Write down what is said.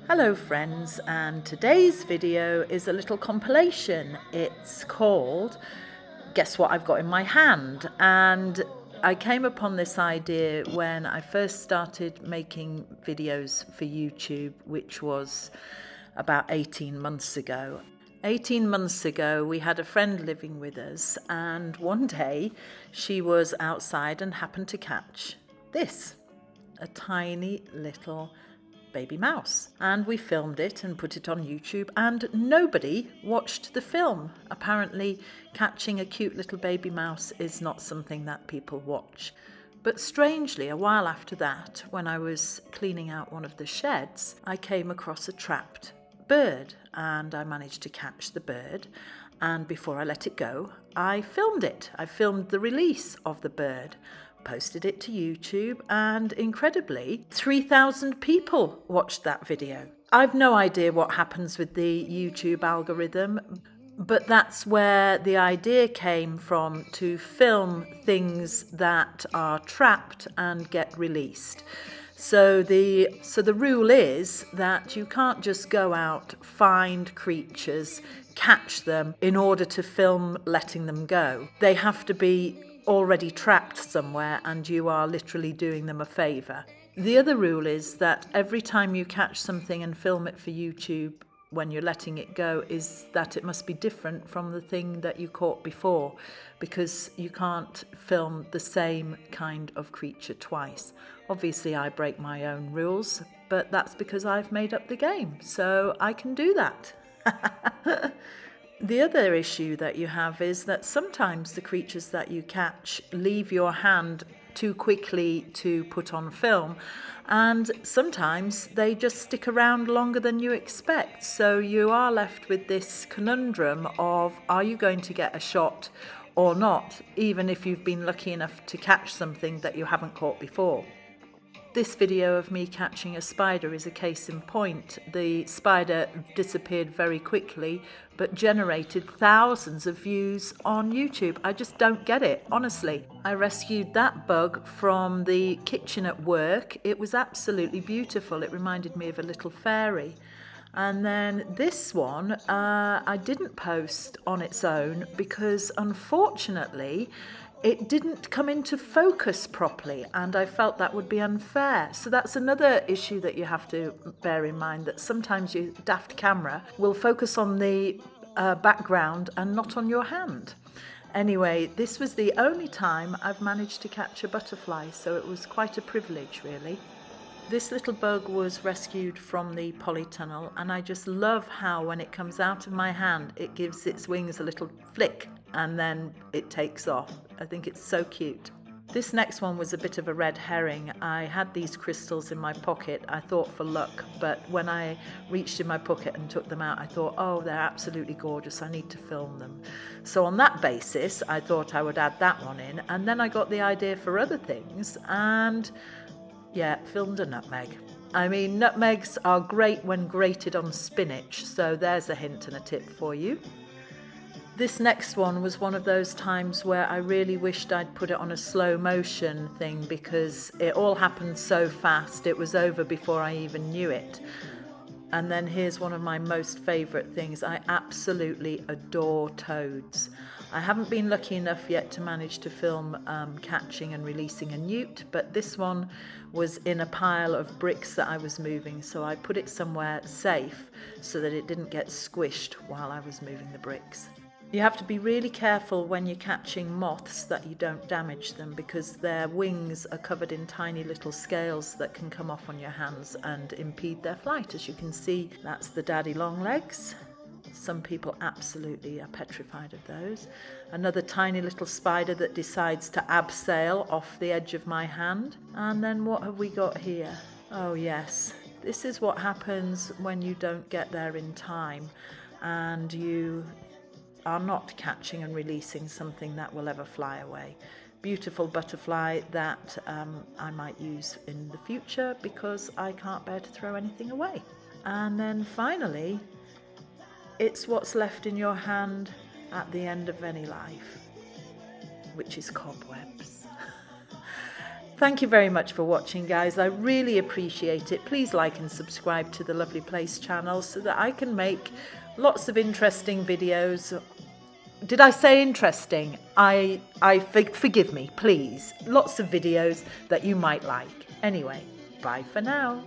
Hello friends, and today's video is a little compilation. It's called Guess What I've Got in My Hand, and I came upon this idea when I first started making videos for YouTube, which was about 18 months ago. 18 months ago, we had a friend living with us, and one day she was outside and happened to catch this, a tiny little baby mouse, and we filmed it and put it on YouTube, and nobody watched the film. Apparently catching a cute little baby mouse is not something that people watch. But strangely, a while after that, when I was cleaning out one of the sheds, I came across a trapped bird, and I managed to catch the bird, and before I let it go, I filmed it. I filmed the release of the bird, posted it to YouTube, and incredibly 3,000 people watched that video. I've no idea what happens with the YouTube algorithm, but that's where the idea came from, to film things that are trapped and get released. So the rule is that you can't just go out, find creatures, catch them in order to film letting them go. They have to be already trapped somewhere, and you are literally doing them a favour. The other rule is that every time you catch something and film it for YouTube, when you're letting it go, is that it must be different from the thing that you caught before, because you can't film the same kind of creature twice. Obviously I break my own rules, but that's because I've made up the game, so I can do that. The other issue that you have is that sometimes the creatures that you catch leave your hand too quickly to put on film, and sometimes they just stick around longer than you expect. So you are left with this conundrum of, are you going to get a shot or not, even if you've been lucky enough to catch something that you haven't caught before. This video of me catching a spider is a case in point. The spider disappeared very quickly, but generated thousands of views on YouTube. I just don't get it, honestly. I rescued that bug from the kitchen at work. It was absolutely beautiful. It reminded me of a little fairy. And then this one, I didn't post on its own because unfortunately it didn't come into focus properly, and I felt that would be unfair. So that's another issue that you have to bear in mind, that sometimes your daft camera will focus on the background and not on your hand. Anyway, this was the only time I've managed to catch a butterfly, so it was quite a privilege, really. This little bug was rescued from the polytunnel, and I just love how when it comes out of my hand, it gives its wings a little flick and then it takes off. I think it's so cute. This next one was a bit of a red herring. I had these crystals in my pocket, I thought for luck, but when I reached in my pocket and took them out, I thought, oh, they're absolutely gorgeous, I need to film them. So on that basis, I thought I would add that one in, and then I got the idea for other things, and yeah, filmed a nutmeg. I mean, nutmegs are great when grated on spinach, so there's a hint and a tip for you. This next one was one of those times where I really wished I'd put it on a slow motion thing, because it all happened so fast, it was over before I even knew it. And then here's one of my most favourite things. I absolutely adore toads. I haven't been lucky enough yet to manage to film catching and releasing a newt, but this one was in a pile of bricks that I was moving, so I put it somewhere safe so that it didn't get squished while I was moving the bricks. You have to be really careful when you're catching moths that you don't damage them, because their wings are covered in tiny little scales that can come off on your hands and impede their flight. As you can see, that's the daddy longlegs. Some people absolutely are petrified of those. Another tiny little spider that decides to abseil off the edge of my hand. And then what have we got here? Oh yes, this is what happens when you don't get there in time and you are not catching and releasing something that will ever fly away. Beautiful butterfly that I might use in the future because I can't bear to throw anything away. And then finally, it's what's left in your hand at the end of any life, which is cobwebs. Thank you very much for watching, guys. I really appreciate it. Please like and subscribe to the Lovely Place channel so that I can make lots of interesting videos. Did I say interesting? Forgive me, please. Lots of videos that you might like. Anyway, bye for now.